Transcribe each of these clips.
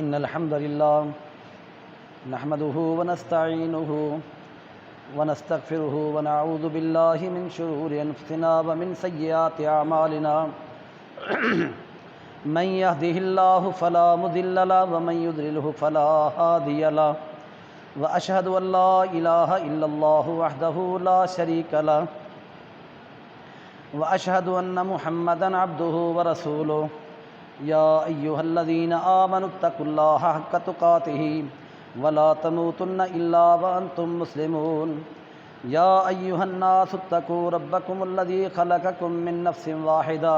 إن الحمد لله نحمده ونستعينه ونستغفره ونعوذ بالله من شرور أنفسنا ومن سيئات أعمالنا من يهده الله فلا مضل له ومن يضلله فلا هادي له وأشهد أن لا إله إلا الله وحده لا شريك له وأشهد أن محمدًا عبده ورسوله يا أيها الذين آمنوا اتقوا الله حق تقاته ولا تموتن إلا وأنتم مسلمون يا أيها الناس اتقوا ربكم الذي خلقكم من نفس واحدة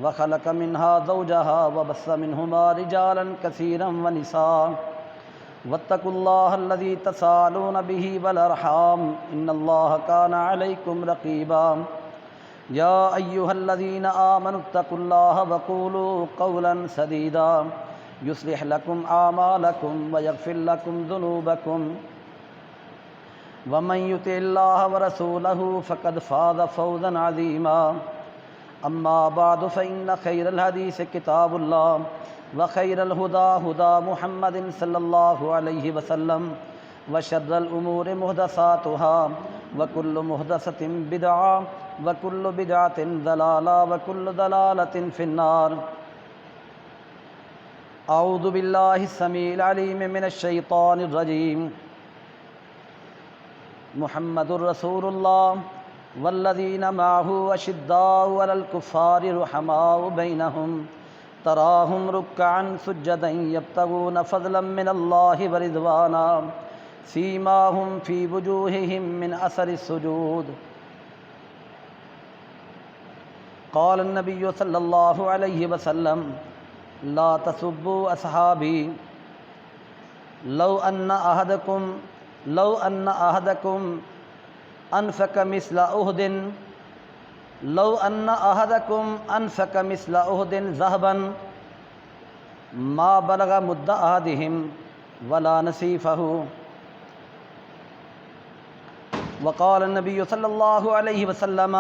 وخلق منها زوجها وبث منهما رجالا كثيرا ونساء واتقوا الله الذي تساءلون به والأرحام إن الله كان عليكم رقيبا يا أيها الذين آمنوا اتقوا الله وقولوا قولا سديدا يصلح لكم أعمالكم ويغفر لكم ذنوبكم ومن يطع الله ورسوله فقد فاز فوزا عظيما أما بعد فإن خير الحديث كتاب الله وخير الهدى هدى محمد صلى الله عليه وسلم وشر الأمور محدثاتها وكل محدثة بدعة وكل بدعة ضلالة وكل ضلالة في النار أعوذ بالله السميع العليم من الشيطان الرجيم محمد رسول الله والذين معه أشداء على الكفار رحماء بينهم تراهم ركعا سجدا يبتغون فضلا من الله ورضوانا سيماهم في وجوههم من أثر السجود قال النبي صلى الله عليه وسلم لا تسبوا أصحابي لو أن أحدكم أنفق مثل أحد ذهبا ما بلغ مد أحدهم ولا نصيفه وقال النبي صلى الله عليه وسلم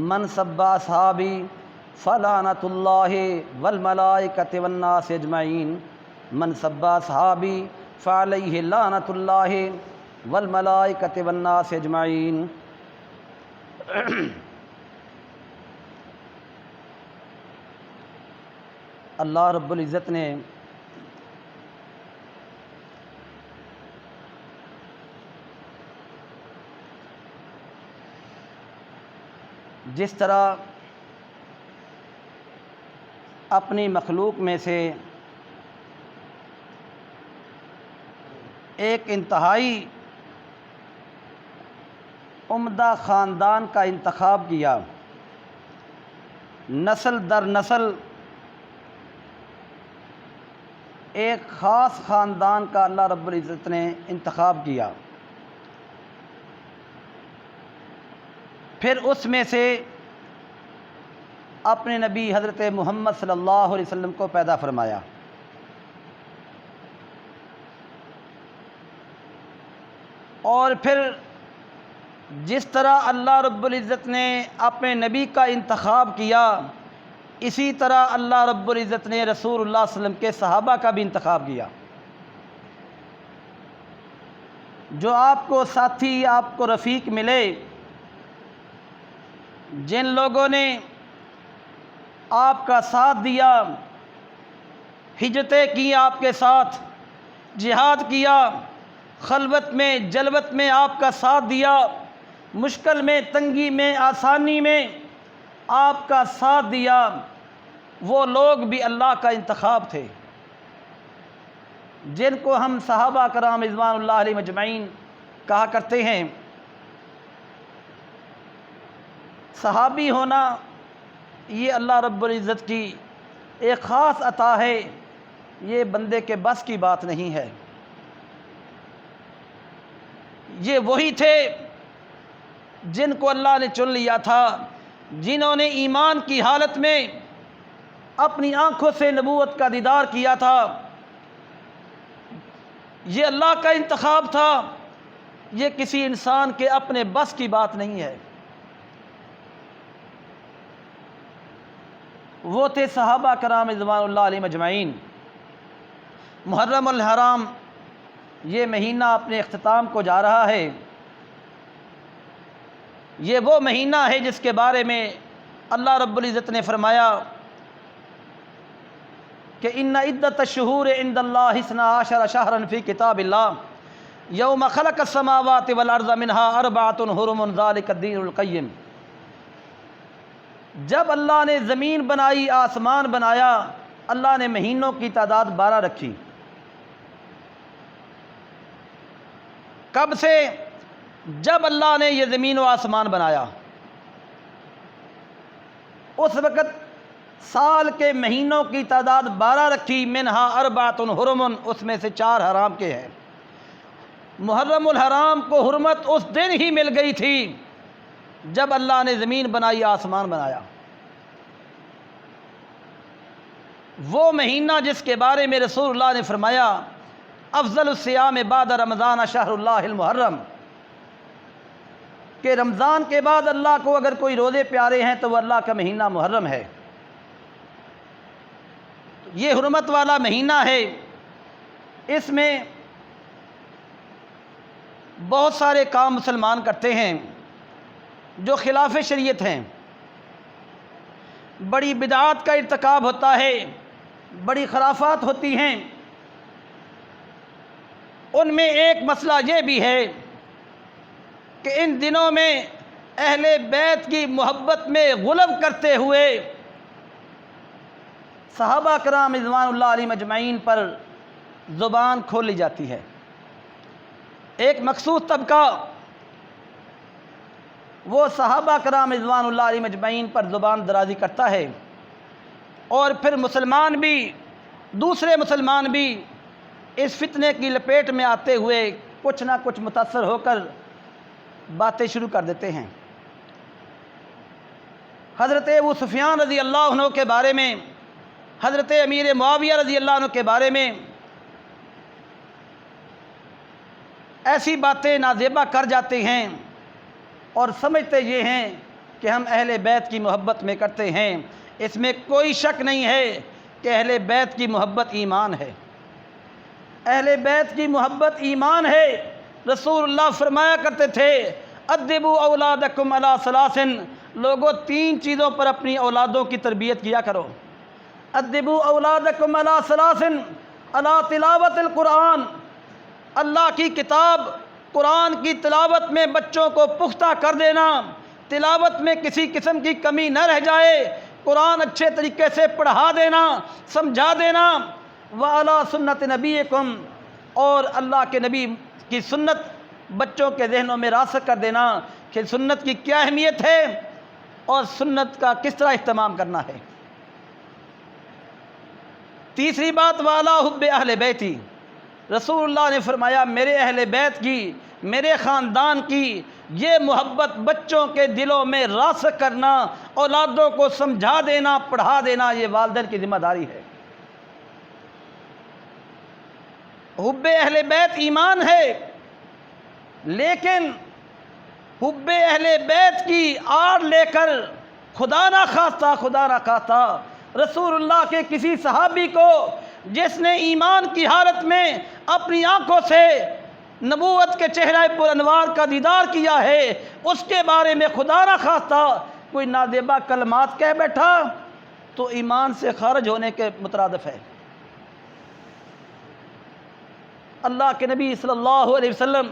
من سب أصحابي فلعنة الله والملائكة والناس أجمعين من سب أصحابي فعليه لعنة الله والملائکۃ والناس اجمعین۔ اللہ رب العزت نے جس طرح اپنی مخلوق میں سے ایک انتہائی عمدہ خاندان کا انتخاب کیا، نسل در نسل ایک خاص خاندان کا اللہ رب العزت نے انتخاب کیا، پھر اس میں سے اپنے نبی حضرت محمد صلی اللہ علیہ وسلم کو پیدا فرمایا۔ اور پھر جس طرح اللہ رب العزت نے اپنے نبی کا انتخاب کیا، اسی طرح اللہ رب العزت نے رسول اللہ صلی اللہ علیہ وسلم کے صحابہ کا بھی انتخاب کیا، جو آپ کو ساتھی، آپ کو رفیق ملے، جن لوگوں نے آپ کا ساتھ دیا، ہجرتیں کی آپ کے ساتھ، جہاد کیا، خلوت میں جلوت میں آپ کا ساتھ دیا، مشکل میں تنگی میں آسانی میں آپ کا ساتھ دیا، وہ لوگ بھی اللہ کا انتخاب تھے، جن کو ہم صحابہ کرام رضوان اللہ علیہم اجمعین کہا کرتے ہیں۔ صحابی ہونا یہ اللہ رب العزت کی ایک خاص عطا ہے، یہ بندے کے بس کی بات نہیں ہے۔ یہ وہی تھے جن کو اللہ نے چن لیا تھا، جنہوں نے ایمان کی حالت میں اپنی آنکھوں سے نبوت کا دیدار کیا تھا۔ یہ اللہ کا انتخاب تھا، یہ کسی انسان کے اپنے بس کی بات نہیں ہے۔ وہ تھے صحابہ کرام رضوان اللہ علیہم اجمعین۔ محرم الحرام یہ مہینہ اپنے اختتام کو جا رہا ہے۔ یہ وہ مہینہ ہے جس کے بارے میں اللہ رب العزت نے فرمایا کہ ان عدت الشہور عند اللہ 12 شہرا فی کتاب اللہ یوم خلق السماوات والارض منها 4 حرم ذلک الدین القیم۔ جب اللہ نے زمین بنائی، آسمان بنایا، اللہ نے مہینوں کی تعداد 12 رکھی۔ کب سے؟ جب اللہ نے یہ زمین و آسمان بنایا، اس وقت سال کے مہینوں کی تعداد 12 رکھی، منہا 4 حرم، اس میں سے 4 حرام کے ہیں۔ محرم الحرام کو حرمت اس دن ہی مل گئی تھی جب اللہ نے زمین بنائی، آسمان بنایا۔ وہ مہینہ جس کے بارے میں رسول اللہ نے فرمایا افضل الصیام بعد رمضان شہر اللہ المحرم، کہ رمضان کے بعد اللہ کو اگر کوئی روزے پیارے ہیں تو وہ اللہ کا مہینہ محرم ہے۔ یہ حرمت والا مہینہ ہے، اس میں بہت سارے کام مسلمان کرتے ہیں جو خلاف شریعت ہیں۔ بڑی بدعات کا ارتکاب ہوتا ہے، بڑی خرافات ہوتی ہیں۔ ان میں ایک مسئلہ یہ بھی ہے کہ ان دنوں میں اہل بیت کی محبت میں غلو کرتے ہوئے صحابہ کرام رضوان اللہ علیہم اجمعین پر زبان کھول لی جاتی ہے۔ ایک مخصوص طبقہ وہ صحابہ کرام رضوان اللہ علیہم اجمعین پر زبان درازی کرتا ہے، اور پھر مسلمان بھی، دوسرے مسلمان بھی اس فتنے کی لپیٹ میں آتے ہوئے کچھ نہ کچھ متاثر ہو کر باتیں شروع کر دیتے ہیں۔ حضرت ابو سفیان رضی اللہ عنہ کے بارے میں، حضرت امیر معاویہ رضی اللہ عنہ کے بارے میں ایسی باتیں نازیبہ کر جاتے ہیں اور سمجھتے یہ ہیں کہ ہم اہل بیت کی محبت میں کرتے ہیں۔ اس میں کوئی شک نہیں ہے کہ اہل بیت کی محبت ایمان ہے، اہل بیت کی محبت ایمان ہے۔ رسول اللہ فرمایا کرتے تھے ادبوا اولادکم علی ثلاث، لوگوں 3 چیزوں پر اپنی اولادوں کی تربیت کیا کرو۔ ادبوا اولادکم علی ثلاث، علی تلاوت القرآن، اللہ کی کتاب قرآن کی تلاوت میں بچوں کو پختہ کر دینا، تلاوت میں کسی قسم کی کمی نہ رہ جائے، قرآن اچھے طریقے سے پڑھا دینا، سمجھا دینا۔ وعلی سنت نبیکم، اور اللہ کے نبی کی سنت بچوں کے ذہنوں میں راسخ کر دینا کہ سنت کی کیا اہمیت ہے اور سنت کا کس طرح اہتمام کرنا ہے۔ تیسری بات وعلی حب اہل بیتی، رسول اللہ نے فرمایا میرے اہل بیت کی، میرے خاندان کی یہ محبت بچوں کے دلوں میں راسخ کرنا، اولادوں کو سمجھا دینا، پڑھا دینا، یہ والدین کی ذمہ داری ہے۔ حب اہل بیت ایمان ہے، لیکن حب اہل بیت کی آڑ لے کر خدا نہ خواستہ رسول اللہ کے کسی صحابی کو جس نے ایمان کی حالت میں اپنی آنکھوں سے نبوت کے چہرہ پر انوار کا دیدار کیا ہے، اس کے بارے میں خدا نہ خواستہ کوئی نازیبہ کلمات کہہ بیٹھا تو ایمان سے خارج ہونے کے مترادف ہے۔ اللہ کے نبی صلی اللہ علیہ وسلم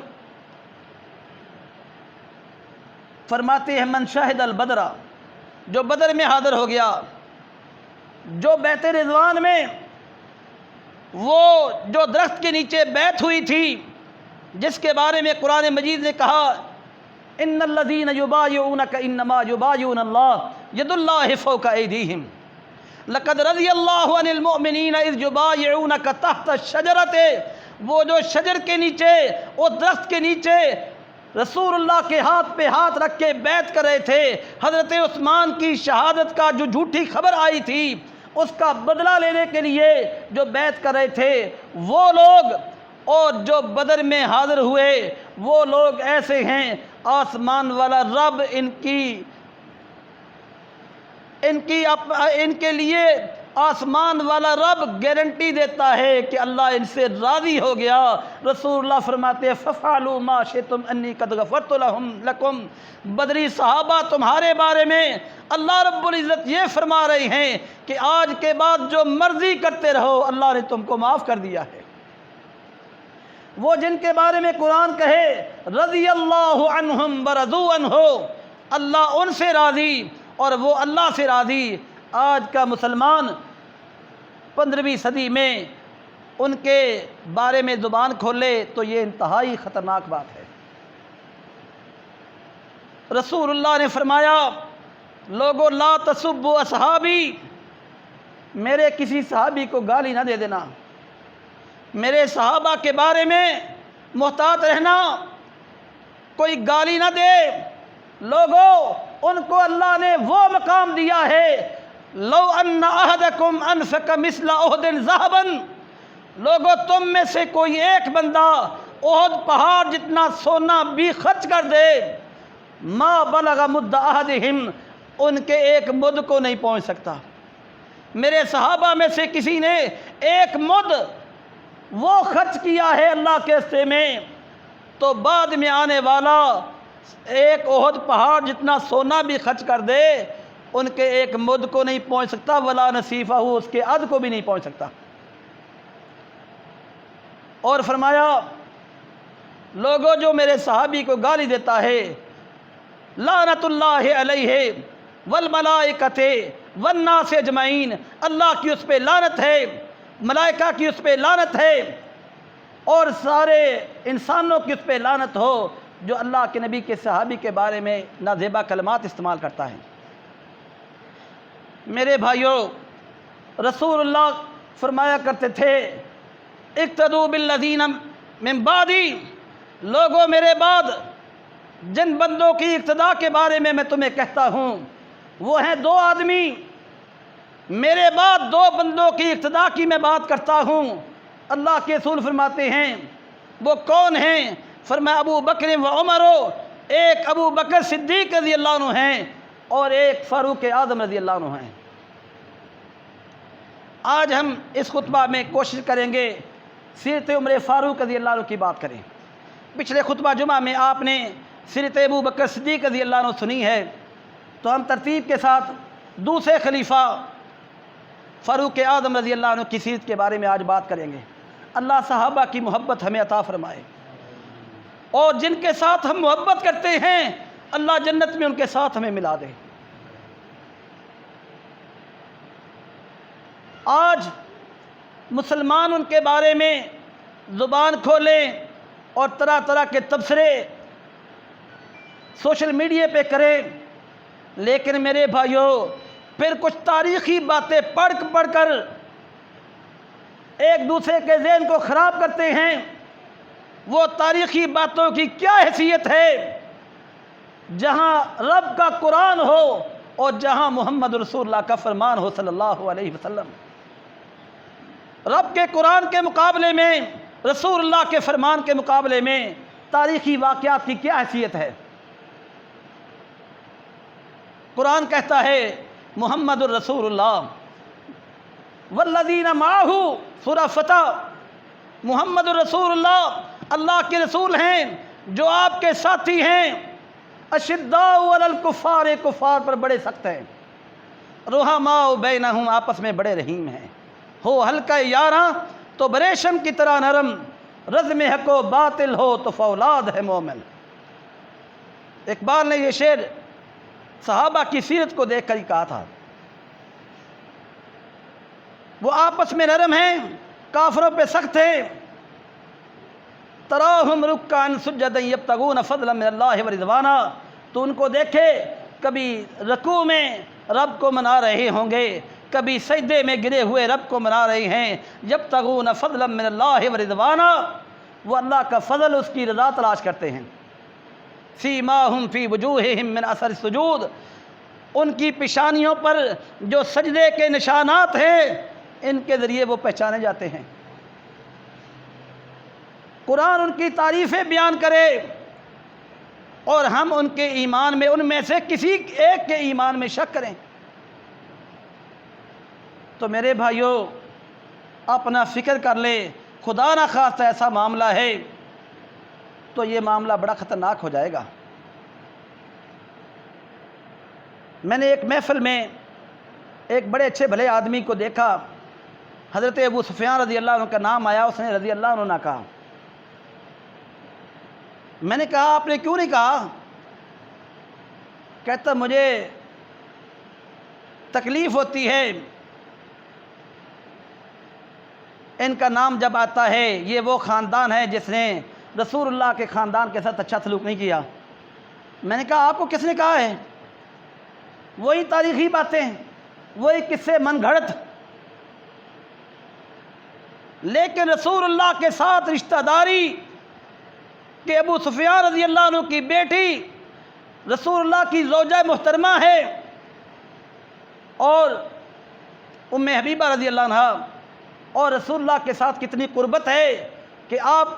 فرماتے ہیں من شاہد البدر، جو بدر میں حاضر ہو گیا، جو بیت رضوان میں وہ جو درخت کے نیچے بیعت ہوئی تھی جس کے بارے میں قرآن مجید نے کہا ان الذین یبایعونک انما یبایعون اللہ ید اللہ فوق ایدیہم لقد رضی اللہ عن المؤمنین اذ یبایعونک تحت الشجرۃ، وہ جو شجر کے نیچے، وہ درخت کے نیچے رسول اللہ کے ہاتھ پہ ہاتھ رکھ کے بیعت کر رہے تھے۔ حضرت عثمان کی شہادت کا جو جھوٹی خبر آئی تھی اس کا بدلہ لینے کے لیے جو بیعت کر رہے تھے وہ لوگ، اور جو بدر میں حاضر ہوئے وہ لوگ ایسے ہیں آسمان والا رب ان کے لیے آسمان والا رب گارنٹی دیتا ہے کہ اللہ ان سے راضی ہو گیا۔ رسول اللہ فرماتے ہیں فَفْعَلُوا مَا شِئْتُمْ أَنِّي قَدْ غَفَرْتُ لَكُمْ۔ بدری صحابہ تمہارے بارے میں اللہ رب العزت یہ فرما رہے ہیں کہ آج کے بعد جو مرضی کرتے رہو، اللہ نے تم کو معاف کر دیا ہے۔ وہ جن کے بارے میں قرآن کہے رضی اللہ عنہم ورضوا عنہ، اللہ ان سے راضی اور وہ اللہ سے راضی۔ آج کا مسلمان 15ویں صدی میں ان کے بارے میں زبان کھولے تو یہ انتہائی خطرناک بات ہے۔ رسول اللہ نے فرمایا لوگو لا تسبوا اصحابی، میرے کسی صحابی کو گالی نہ دے دینا، میرے صحابہ کے بارے میں محتاط رہنا، کوئی گالی نہ دے۔ لوگوں ان کو اللہ نے وہ مقام دیا ہے لو ان احدکم انفق مثل احد ذهبا، لوگوں تم میں سے کوئی ایک بندہ احد پہاڑ جتنا سونا بھی خرچ کر دے، ما بلغ مد احدہم، ان کے ایک مد کو نہیں پہنچ سکتا۔ میرے صحابہ میں سے کسی نے ایک مد وہ خرچ کیا ہے اللہ کے راستے میں، تو بعد میں آنے والا ایک احد پہاڑ جتنا سونا بھی خرچ کر دے، ان کے ایک مد کو نہیں پہنچ سکتا، ولا نصیفہ، اس کے عد کو بھی نہیں پہنچ سکتا۔ اور فرمایا لوگوں جو میرے صحابی کو گالی دیتا ہے لعنت اللہ علیہ والملائکۃ والناس اجمعین، اللہ کی اس پہ لعنت ہے، ملائکہ کی اس پہ لعنت ہے، اور سارے انسانوں کی اس پہ لعنت ہو جو اللہ کے نبی کے صحابی کے بارے میں نازیبا کلمات استعمال کرتا ہے۔ میرے بھائیوں، رسول اللہ فرمایا کرتے تھے اقتدوا بالذین من بعدی، لوگوں میرے بعد جن بندوں کی اقتداء کے بارے میں تمہیں کہتا ہوں وہ ہیں دو آدمی، میرے بعد دو بندوں کی اقتداء کی میں بات کرتا ہوں۔ اللہ کے رسول فرماتے ہیں وہ کون ہیں؟ فرمایا ابو بکر و عمر، ایک ابو بکر صدیق رضی اللہ عنہ ہیں اور ایک فاروق اعظم رضی اللہ عنہ ہیں۔ آج ہم اس خطبہ میں کوشش کریں گے سیرت عمر فاروق رضی اللہ عنہ کی بات کریں۔ پچھلے خطبہ جمعہ میں آپ نے سیرت ابو بکر صدیق رضی اللہ عنہ سنی ہے، تو ہم ترتیب کے ساتھ دوسرے خلیفہ فاروق اعظم رضی اللہ عنہ کی سیرت کے بارے میں آج بات کریں گے۔ اللہ صحابہ کی محبت ہمیں عطا فرمائے، اور جن کے ساتھ ہم محبت کرتے ہیں اللہ جنت میں ان کے ساتھ ہمیں ملا دے۔ آج مسلمان ان کے بارے میں زبان کھولیں اور طرح طرح کے تبصرے سوشل میڈیا پہ کریں، لیکن میرے بھائیوں پھر کچھ تاریخی باتیں پڑھ کر ایک دوسرے کے ذہن کو خراب کرتے ہیں۔ وہ تاریخی باتوں کی کیا حیثیت ہے جہاں رب کا قرآن ہو اور جہاں محمد رسول اللہ کا فرمان ہو صلی اللہ علیہ وسلم۔ رب کے قرآن کے مقابلے میں، رسول اللہ کے فرمان کے مقابلے میں تاریخی واقعات کی کیا حیثیت ہے؟ قرآن کہتا ہے محمد الرسول اللہ والذین معہ، سورہ فتح، محمد الرسول اللہ اللہ کے رسول ہیں جو آپ کے ساتھی ہیں، اشداء علی الکفار، کفار پر بڑے سخت ہیں، رحماء بینہم، آپس میں بڑے رحیم ہیں، ہو ہلکا یاراں تو بریشم کی طرح نرم، رزم حق و باطل ہو تو فولاد ہے مومن۔ اقبال نے یہ شعر صحابہ کی سیرت کو دیکھ کر ہی کہا تھا۔ وہ آپس میں نرم ہیں، کافروں پہ سخت ہیں، تراہم رکعا سجدا یبتغون فضلا من اللہ ورضوانا، تو ان کو دیکھے کبھی رکوع میں رب کو منا رہے ہوں گے، کبھی سجدے میں گرے ہوئے رب کو منا رہے ہیں، یبتغون فضلا من اللہ ورضوانا، وہ اللہ کا فضل، اس کی رضا تلاش کرتے ہیں۔ سیماہم فی وجوہہم من اثر السجود، ان کی پیشانیوں پر جو سجدے کے نشانات ہیں ان کے ذریعے وہ پہچانے جاتے ہیں۔ قرآن ان کی تعریفیں بیان کرے اور ہم ان کے ایمان میں، ان میں سے کسی ایک کے ایمان میں شک کریں۔ تو میرے بھائیوں اپنا فکر کر لے، خدا نہ خواستہ ایسا معاملہ ہے تو یہ معاملہ بڑا خطرناک ہو جائے گا۔ میں نے ایک محفل میں ایک بڑے اچھے بھلے آدمی کو دیکھا، حضرت ابو سفیان رضی اللہ عنہ کا نام آیا، اس نے رضی اللہ عنہ نہ کہا۔ میں نے کہا آپ نے کیوں نہیں کہا؟ کہتا مجھے تکلیف ہوتی ہے، ان کا نام جب آتا ہے یہ وہ خاندان ہے جس نے رسول اللہ کے خاندان کے ساتھ اچھا سلوک نہیں کیا۔ میں نے کہا آپ کو کس نے کہا ہے؟ وہی تاریخی باتیں، وہی قصے من گھڑت، لیکن رسول اللہ کے ساتھ رشتہ داری کہ ابو سفیان رضی اللہ عنہ کی بیٹی رسول اللہ کی زوجہ محترمہ ہے اور ام حبیبہ رضی اللہ عنہ، اور رسول اللہ کے ساتھ کتنی قربت ہے کہ آپ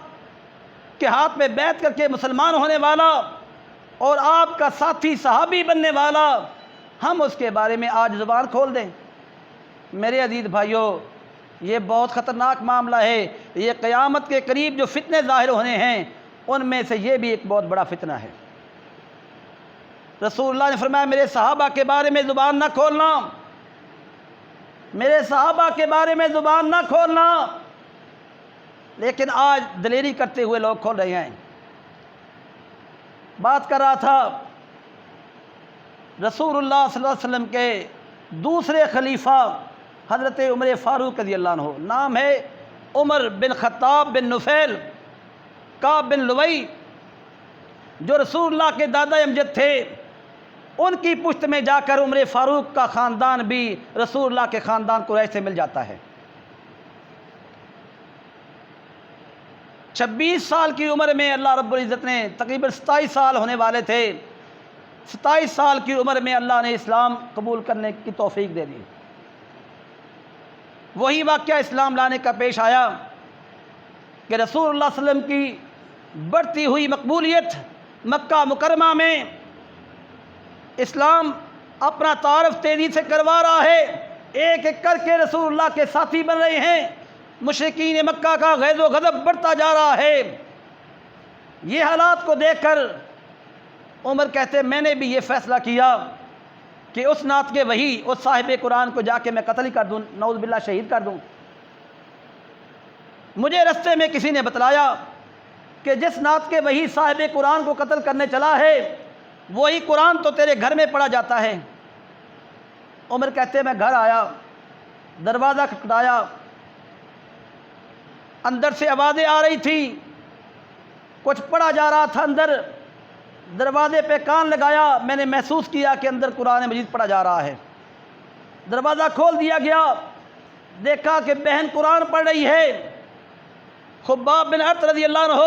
کے ہاتھ میں بیعت کر کے مسلمان ہونے والا اور آپ کا ساتھی صحابی بننے والا، ہم اس کے بارے میں آج زبان کھول دیں۔ میرے عزیز بھائیوں، یہ بہت خطرناک معاملہ ہے۔ یہ قیامت کے قریب جو فتنے ظاہر ہونے ہیں ان میں سے یہ بھی ایک بہت بڑا فتنہ ہے۔ رسول اللہ نے فرمایا میرے صحابہ کے بارے میں زبان نہ کھولنا، میرے صحابہ کے بارے میں زبان نہ کھولنا، لیکن آج دلیری کرتے ہوئے لوگ کھول رہے ہیں۔ بات کر رہا تھا رسول اللہ صلی اللہ علیہ وسلم کے دوسرے خلیفہ حضرت عمر فاروق رضی اللہ عنہ، نام ہے عمر بن خطاب بن نفیل کعب بن لوئی، جو رسول اللہ کے دادا امجد تھے، ان کی پشت میں جا کر عمر فاروق کا خاندان بھی رسول اللہ کے خاندان قریش سے مل جاتا ہے۔ 26 سال کی عمر میں اللہ رب العزت نے، تقریباً 27 سال ہونے والے تھے، 27 سال کی عمر میں اللہ نے اسلام قبول کرنے کی توفیق دے دی۔ وہی واقعہ اسلام لانے کا پیش آیا کہ رسول اللہ صلی اللہ علیہ وسلم کی بڑھتی ہوئی مقبولیت مکہ مکرمہ میں، اسلام اپنا تعارف تیزی سے کروا رہا ہے، ایک ایک کر کے رسول اللہ کے ساتھی بن رہے ہیں، مشرکین مکہ کا غیظ و غضب بڑھتا جا رہا ہے۔ یہ حالات کو دیکھ کر عمر کہتے میں نے بھی یہ فیصلہ کیا کہ اس نعت کے وہی، اس صاحب قرآن کو جا کے میں قتل ہی کر دوں، نعوذ باللہ شہید کر دوں۔ مجھے رستے میں کسی نے بتلایا کہ جس نعت کے وہی صاحب قرآن کو قتل کرنے چلا ہے وہی قرآن تو تیرے گھر میں پڑھا جاتا ہے۔ عمر کہتے میں گھر آیا، دروازہ کھٹکھٹایا، اندر سے آوازیں آ رہی تھی، کچھ پڑھا جا رہا تھا اندر، دروازے پہ کان لگایا، میں نے محسوس کیا کہ اندر قرآن مجید پڑھا جا رہا ہے۔ دروازہ کھول دیا گیا، دیکھا کہ بہن قرآن پڑھ رہی ہے۔ خباب بن ارت رضی اللہ عنہ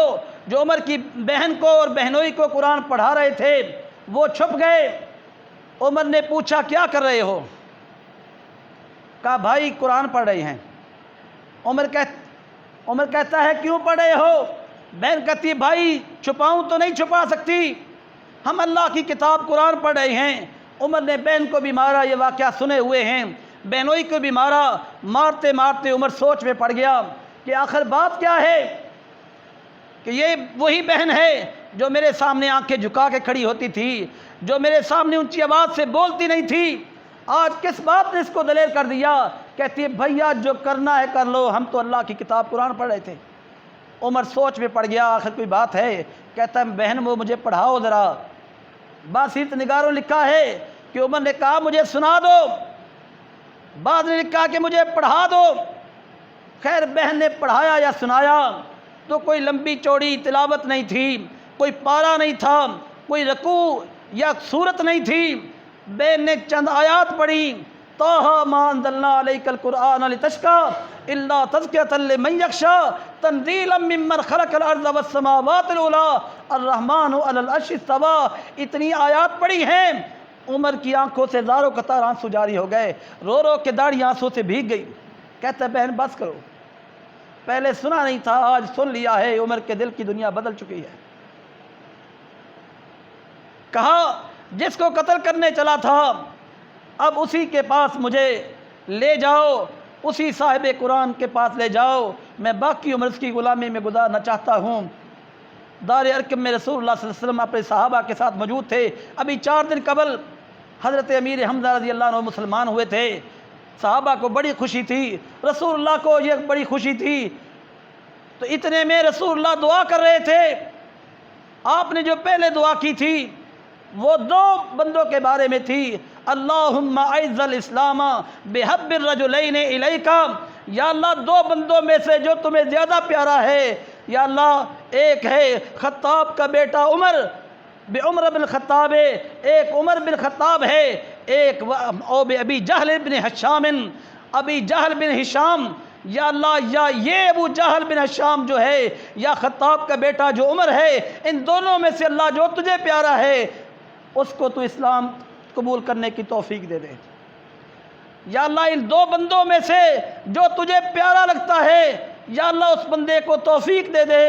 جو عمر کی بہن کو اور بہنوئی کو قرآن پڑھا رہے تھے وہ چھپ گئے۔ عمر نے پوچھا کیا کر رہے ہو؟ کہا بھائی قرآن پڑھ رہے ہیں۔ عمر کہتا ہے کیوں پڑھ رہے ہو؟ بہن کہتی ہے بھائی چھپاؤں تو نہیں چھپا سکتی، ہم اللہ کی کتاب قرآن پڑھ رہے ہیں۔ عمر نے بہن کو بھی مارا، یہ واقعہ سنے ہوئے ہیں، بہنوئی کو بھی مارا۔ مارتے مارتے عمر سوچ میں پڑ گیا کہ آخر بات کیا ہے، کہ یہ وہی بہن ہے جو میرے سامنے آنکھیں جھکا کے کھڑی ہوتی تھی، جو میرے سامنے اونچی آواز سے بولتی نہیں تھی، آج کس بات نے اس کو دلیر کر دیا؟ کہتی ہے بھیا جو کرنا ہے کر لو، ہم تو اللہ کی کتاب قرآن پڑھ رہے تھے۔ عمر سوچ میں پڑ گیا آخر کوئی بات ہے، کہتا ہے بہن وہ مجھے پڑھاؤ ذرا۔ باسیط نگاروں لکھا ہے کہ عمر نے کہا مجھے سنا دو، بعد نے لکھا کہ مجھے پڑھا دو۔ خیر بہن نے پڑھایا یا سنایا تو کوئی لمبی چوڑی تلاوت نہیں تھی، کوئی پارہ نہیں تھا، کوئی رکوع یا سورت نہیں تھی۔ بہن نے چند آیات پڑھی، طٰہٰ مَا أَنزَلْنَا عَلَيْكَ الْقُرْآنَ لِتَشْقَىٰ إِلَّا تَذْكِرَةً لِّمَن يَخْشَىٰ تَنزِيلًا مِّمَّنْ خَلَقَ الْأَرْضَ وَالسَّمَاوَاتِ الْعُلَىٰ الرَّحْمَٰنُ عَلَى الْعَرْشِ اسْتَوَىٰ۔ اتنی آیات پڑھی ہیں، عمر کی آنکھوں سے زاروں قطار آنسو جاری ہو گئے، رو رو کے داڑھی آنسو سے بھیگ گئی۔ کہتا ہے بہن بس کرو، پہلے سنا نہیں تھا آج سن لیا ہے، عمر کے دل کی دنیا بدل چکی ہے۔ کہا جس کو قتل کرنے چلا تھا اب اسی کے پاس مجھے لے جاؤ اسی صاحب قرآن کے پاس لے جاؤ، میں باقی عمر اس کی غلامی میں گزارنا چاہتا ہوں۔ دار ارقم میں رسول اللہ صلی اللہ علیہ وسلم اپنے صحابہ کے ساتھ موجود تھے۔ ابھی 4 دن قبل حضرت امیر حمزہ رضی اللہ عنہ مسلمان ہوئے تھے۔ صحابہ کو بڑی خوشی تھی، رسول اللہ کو یہ بڑی خوشی تھی۔ تو اتنے میں رسول اللہ دعا کر رہے تھے۔ آپ نے جو پہلے دعا کی تھی وہ 2 بندوں کے بارے میں تھی، اللہم اعز الاسلام بحب الرجلین الیک، یا اللہ 2 بندوں میں سے جو تمہیں زیادہ پیارا ہے، یا اللہ ایک ہے خطاب کا بیٹا عمر بعمر بن خطاب، ایک عمر بن خطاب ہے، ایک ابی جہل بن ہشام، ابی جہل بن ہشام، یا اللہ یا یہ ابو جہل بن ہشام جو ہے یا خطاب کا بیٹا جو عمر ہے، ان دونوں میں سے اللہ جو تجھے پیارا ہے اس کو تو اسلام قبول کرنے کی توفیق دے دے۔ یا اللہ ان 2 بندوں میں سے جو تجھے پیارا لگتا ہے، یا اللہ اس بندے کو توفیق دے دے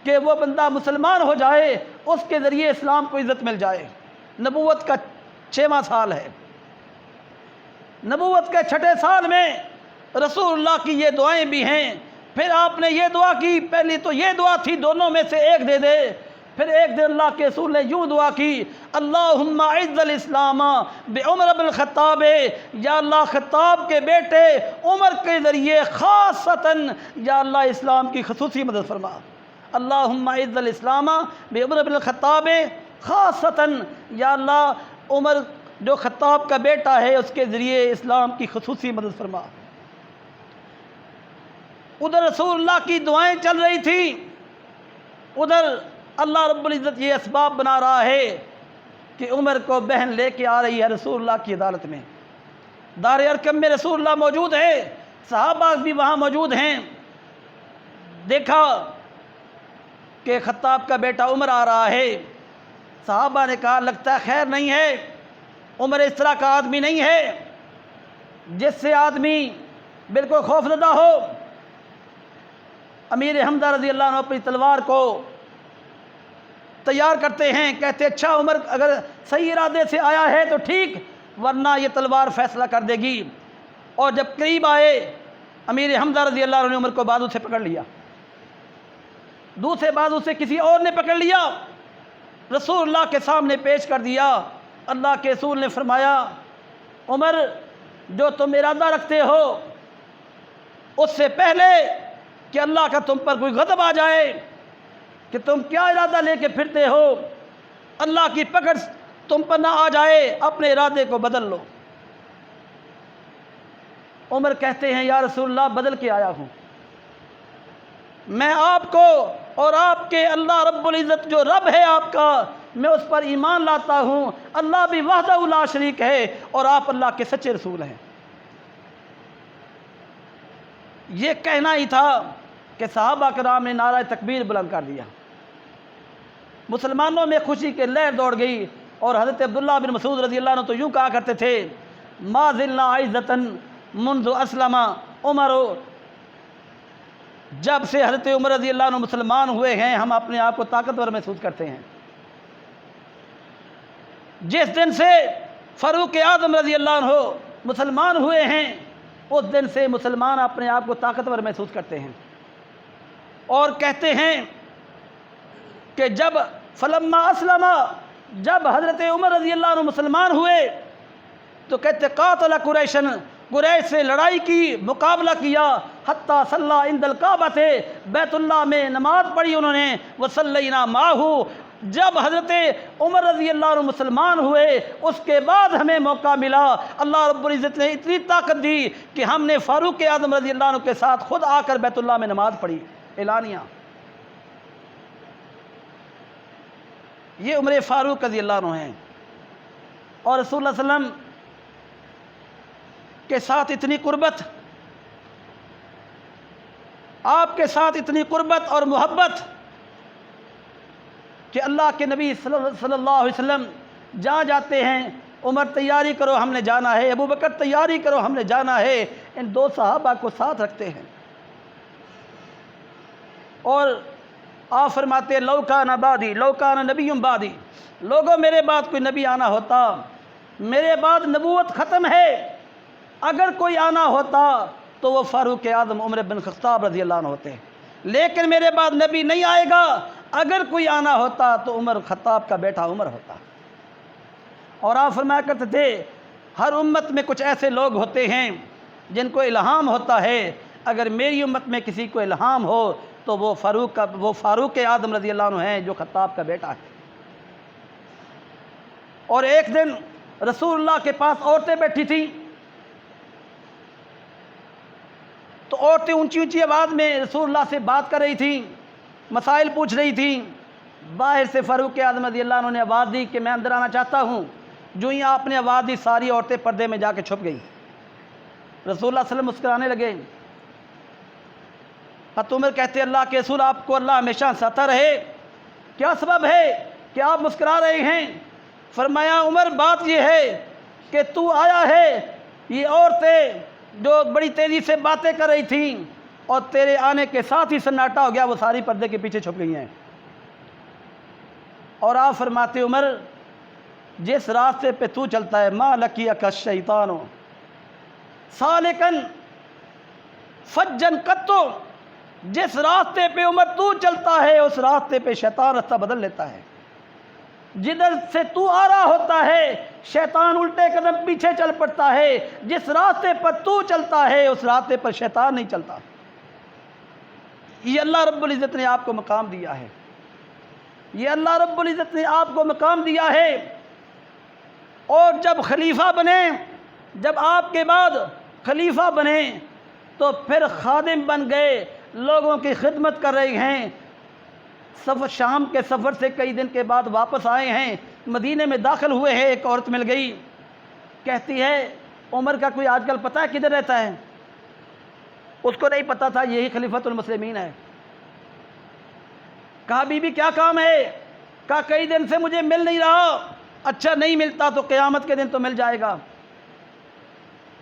کہ وہ بندہ مسلمان ہو جائے، اس کے ذریعے اسلام کو عزت مل جائے۔ نبوت کا 6واں سال ہے۔ نبوت کے 6ٹھے سال میں رسول اللہ کی یہ دعائیں بھی ہیں۔ پھر آپ نے یہ دعا کی، پہلی تو یہ دعا تھی دونوں میں سے ایک دے دے، پھر ایک دن اللہ کے رسول نے یوں دعا کی، اللہم اعز الاسلام بعمر بن الخطاب، یا اللہ خطاب کے بیٹے عمر کے ذریعے خاصتاً یا اللہ اسلام کی خصوصی مدد فرما۔ اللہم اعز الاسلام بعمر بن الخطاب خاصتاً، یا اللہ عمر جو خطاب کا بیٹا ہے اس کے ذریعے اسلام کی خصوصی مدد فرما۔ ادھر رسول اللہ کی دعائیں چل رہی تھی، ادھر اللہ رب العزت یہ اسباب بنا رہا ہے کہ عمر کو بہن لے کے آ رہی ہے رسول اللہ کی عدالت میں۔ دار ارقم میں رسول اللہ موجود ہے، صحابہ بھی وہاں موجود ہیں۔ دیکھا کہ خطاب کا بیٹا عمر آ رہا ہے، صحابہ نے کہا لگتا ہے خیر نہیں ہے، عمر اس طرح کا آدمی نہیں ہے جس سے آدمی بالکل خوفزدہ ہو۔ امیر حمزہ رضی اللہ عنہ اپنی تلوار کو تیار کرتے ہیں، کہتے اچھا عمر اگر صحیح ارادے سے آیا ہے تو ٹھیک، ورنہ یہ تلوار فیصلہ کر دے گی۔ اور جب قریب آئے امیر حمزہ رضی اللہ عنہ نے عمر کو بازو سے پکڑ لیا، دوسرے بازو سے کسی اور نے پکڑ لیا، رسول اللہ کے سامنے پیش کر دیا۔ اللہ کے رسول نے فرمایا عمر جو تم ارادہ رکھتے ہو اس سے پہلے کہ اللہ کا تم پر کوئی غضب آ جائے کہ تم کیا ارادہ لے کے پھرتے ہو، اللہ کی پکڑ تم پر نہ آ جائے، اپنے ارادے کو بدل لو۔ عمر کہتے ہیں یا رسول اللہ بدل کے آیا ہوں، میں آپ کو اور آپ کے اللہ رب العزت جو رب ہے آپ کا، میں اس پر ایمان لاتا ہوں، اللہ بھی وحدہ لا شریک ہے اور آپ اللہ کے سچے رسول ہیں۔ یہ کہنا ہی تھا کہ صحابہ کرام نے نعرہ تکبیر بلند کر دیا، مسلمانوں میں خوشی کے لہر دوڑ گئی۔ اور حضرت عبداللہ بن مسعود رضی اللہ عنہ تو یوں کہا کرتے تھے ما زلنا عزتاً منذ اسلم عمر، جب سے حضرت عمر رضی اللہ عنہ مسلمان ہوئے ہیں ہم اپنے آپ کو طاقتور محسوس کرتے ہیں۔ جس دن سے فاروق اعظم رضی اللہ عنہ مسلمان ہوئے ہیں اس دن سے مسلمان اپنے آپ کو طاقتور محسوس کرتے ہیں، اور کہتے ہیں کہ جب فلما اسلم، جب حضرت عمر رضی اللہ عنہ مسلمان ہوئے تو کہتے قاتل قریشن، قریش سے لڑائی کی، مقابلہ کیا، حتیٰ صلی عند الکعبہ تھے، بیت اللہ میں نماز پڑھی انہوں نے، وصلینا معہ۔ جب حضرت عمر رضی اللہ عنہ مسلمان ہوئے اس کے بعد ہمیں موقع ملا، اللہ رب العزت نے اتنی طاقت دی کہ ہم نے فاروق اعظم رضی اللہ عنہ کے ساتھ خود آ کر بیت اللہ میں نماز پڑھی اعلانیہ۔ یہ عمر فاروق رضی اللہ عنہ ہیں، اور رسول اللہ صلی اللہ علیہ وسلم کے ساتھ اتنی قربت، آپ کے ساتھ اتنی قربت اور محبت کہ اللہ کے نبی صلی اللہ علیہ وسلم جہاں جاتے ہیں عمر تیاری کرو ہم نے جانا ہے، ابو بکر تیاری کرو ہم نے جانا ہے، ان 2 صحابہ کو ساتھ رکھتے ہیں۔ اور آپ فرماتے ہیں لو کان بعدی، لو کان نبی بعدی، لوگوں میرے بعد کوئی نبی آنا ہوتا، میرے بعد نبوت ختم ہے، اگر کوئی آنا ہوتا تو وہ فاروق اعظم عمر بن خطاب رضی اللہ عنہ ہوتے، لیکن میرے بعد نبی نہیں آئے گا، اگر کوئی آنا ہوتا تو عمر خطاب کا بیٹا عمر ہوتا۔ اور آپ فرمایا کرتے تھے ہر امت میں کچھ ایسے لوگ ہوتے ہیں جن کو الہام ہوتا ہے، اگر میری امت میں کسی کو الہام ہو تو وہ فاروق اعظم رضی اللہ عنہ ہیں جو خطاب کا بیٹا ہے۔ اور ایک دن رسول اللہ کے پاس عورتیں بیٹھی تھیں، تو عورتیں اونچی اونچی آواز میں رسول اللہ سے بات کر رہی تھیں، مسائل پوچھ رہی تھیں۔ باہر سے فاروق اعظم رضی اللہ عنہ نے آواز دی کہ میں اندر آنا چاہتا ہوں۔ جو ہی آپ نے آواز دی ساری عورتیں پردے میں جا کے چھپ گئیں۔ رسول اللہ صلی اللہ علیہ وسلم مسکرانے لگے۔ حضرت عمر کہتے اللہ کے رسول آپ کو اللہ ہمیشہ ہنساتا رہے، کیا سبب ہے کہ آپ مسکرا رہے ہیں؟ فرمایا عمر بات یہ ہے کہ تو آیا ہے، یہ عورتیں جو بڑی تیزی سے باتیں کر رہی تھیں اور تیرے آنے کے ساتھ ہی سناٹا ہو گیا، وہ ساری پردے کے پیچھے چھپ گئی ہیں۔ اور آپ فرماتے عمر جس راستے پہ تو چلتا ہے ما لقیک الشیطان سالکن فجن قطو، جس راستے پہ عمر تو چلتا ہے اس راستے پہ شیطان راستہ بدل لیتا ہے۔ جدھر سے تو آ رہا ہوتا ہے شیطان الٹے قدم پیچھے چل پڑتا ہے، جس راستے پر تو چلتا ہے اس راستے پر شیطان نہیں چلتا۔ یہ اللہ رب العزت نے آپ کو مقام دیا ہے، یہ اللہ رب العزت نے آپ کو مقام دیا ہے۔ اور جب خلیفہ بنے، جب آپ کے بعد خلیفہ بنے تو پھر خادم بن گئے، لوگوں کی خدمت کر رہے ہیں۔ شام کے سفر سے کئی دن کے بعد واپس آئے ہیں، مدینے میں داخل ہوئے ہیں، ایک عورت مل گئی، کہتی ہے عمر کا کوئی آج کل پتہ ہے کدھر رہتا ہے؟ اس کو نہیں پتہ تھا یہی خلیفۃ المسلمین ہے۔ کہا بی بی کیا کام ہے؟ کہا کئی دن سے مجھے مل نہیں رہا۔ اچھا نہیں ملتا تو قیامت کے دن تو مل جائے گا۔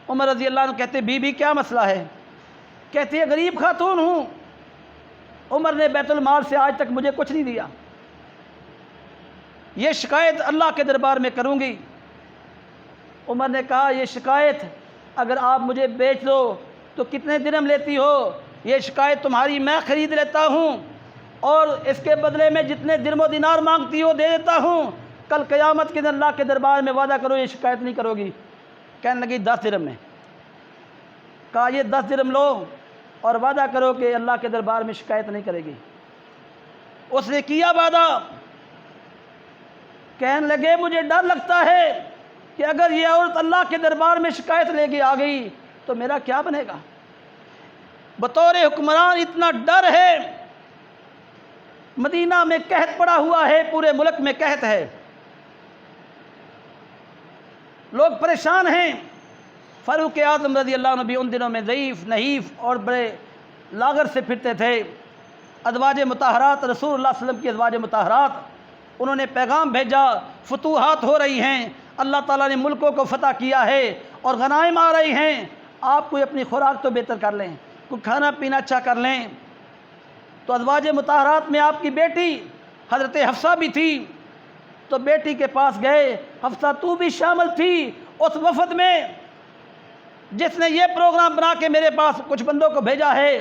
عمر رضی اللہ عنہ کہتے بی بی کیا مسئلہ ہے؟ کہتی ہے غریب خاتون ہوں، عمر نے بیت المال سے آج تک مجھے کچھ نہیں دیا، یہ شکایت اللہ کے دربار میں کروں گی۔ عمر نے کہا یہ شکایت اگر آپ مجھے بیچ دو تو کتنے درہم لیتی ہو؟ یہ شکایت تمہاری میں خرید لیتا ہوں اور اس کے بدلے میں جتنے درہم و دینار مانگتی ہو دے دیتا ہوں۔ کل قیامت کے دن اللہ کے دربار میں وعدہ کرو یہ شکایت نہیں کرو گی۔ کہنے لگی 10 درہم میں۔ کہا یہ 10 درہم لو اور وعدہ کرو کہ اللہ کے دربار میں شکایت نہیں کرے گی۔ اس نے کیا وعدہ۔ کہنے لگے مجھے ڈر لگتا ہے کہ اگر یہ عورت اللہ کے دربار میں شکایت لے کے آ گئی تو میرا کیا بنے گا؟ بطور حکمران اتنا ڈر ہے، مدینہ میں قحط پڑا ہوا ہے، پورے ملک میں قحط ہے، لوگ پریشان ہیں۔ فاروق اعظم رضی اللہ عنہ بھی ان دنوں میں ضعیف نحیف اور بڑے لاغر سے پھرتے تھے۔ ازواج مطہرات رسول اللہ صلی اللہ علیہ وسلم کی ازواج مطہرات، انہوں نے پیغام بھیجا فتوحات ہو رہی ہیں، اللہ تعالیٰ نے ملکوں کو فتح کیا ہے اور غنائم آ رہی ہیں، آپ کوئی اپنی خوراک تو بہتر کر لیں، کوئی کھانا پینا اچھا کر لیں۔ تو ازواج مطہرات میں آپ کی بیٹی حضرت حفصہ بھی تھی، تو بیٹی کے پاس گئے، حفصہ تو بھی شامل تھی اس وفد میں جس نے یہ پروگرام بنا کے میرے پاس کچھ بندوں کو بھیجا ہے،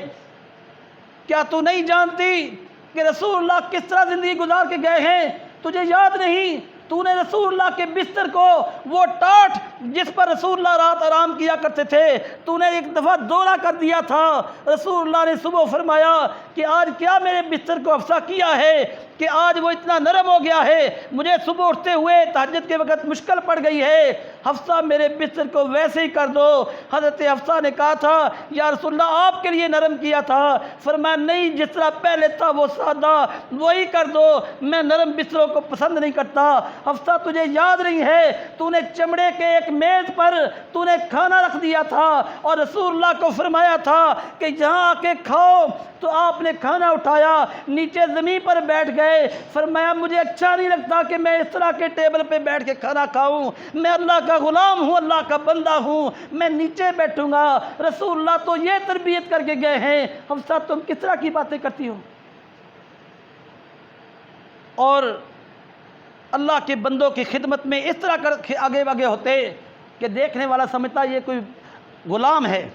کیا تو نہیں جانتی کہ رسول اللہ کس طرح زندگی گزار کے گئے ہیں؟ تجھے یاد نہیں تو نے رسول اللہ کے بستر کو، وہ ٹاٹ جس پر رسول اللہ رات آرام کیا کرتے تھے، تو نے ایک دفعہ دورہ کر دیا تھا۔ رسول اللہ نے صبح فرمایا کہ آج کیا میرے بستر کو حفصہ کیا ہے کہ آج وہ اتنا نرم ہو گیا ہے، مجھے صبح اٹھتے ہوئے تہجد کے وقت مشکل پڑ گئی ہے، حفصہ میرے بستر کو ویسے ہی کر دو۔ حضرت حفصہ نے کہا تھا یا رسول اللہ آپ کے لیے نرم کیا تھا، فرمایا نہیں جس طرح پہلے تھا وہ سادہ وہی کر دو، میں نرم بستروں کو پسند نہیں کرتا۔ حفصہ تجھے یاد نہیں ہے تو نے چمڑے کے ایک میز پر تو نے کھانا رکھ دیا تھا اور رسول اللہ کو فرمایا تھا کہ یہاں آ کے کھاؤ، تو آپ نے کھانا اٹھایا نیچے زمین پر بیٹھ گئے، فرمایا مجھے اچھا نہیں لگتا کہ میں اس طرح کے ٹیبل پہ بیٹھ کے کھانا کھاؤں، میں اللہ کا غلام ہوں، اللہ کا بندہ ہوں، میں نیچے بیٹھوں گا۔ رسول اللہ تو یہ تربیت کر کے گئے ہیں، حفصہ تم کس طرح کی باتیں کرتی ہو؟ اور اللہ کے بندوں کی خدمت میں اس طرح کر آگے ہوتے کہ دیکھنے والا سمجھتا یہ کوئی غلام ہے،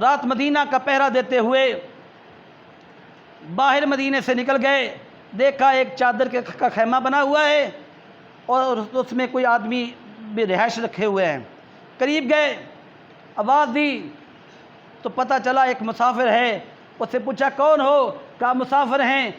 رات مدینہ کا پہرا دیتے ہوئے باہر مدینے سے نکل گئے، دیکھا ایک چادر کا خیمہ بنا ہوا ہے اور اس میں کوئی آدمی بھی رہائش رکھے ہوئے ہیں۔ قریب گئے، آواز دی تو پتہ چلا ایک مسافر ہے۔ اس سے پوچھا کون ہو؟ کہا مسافر ہیں۔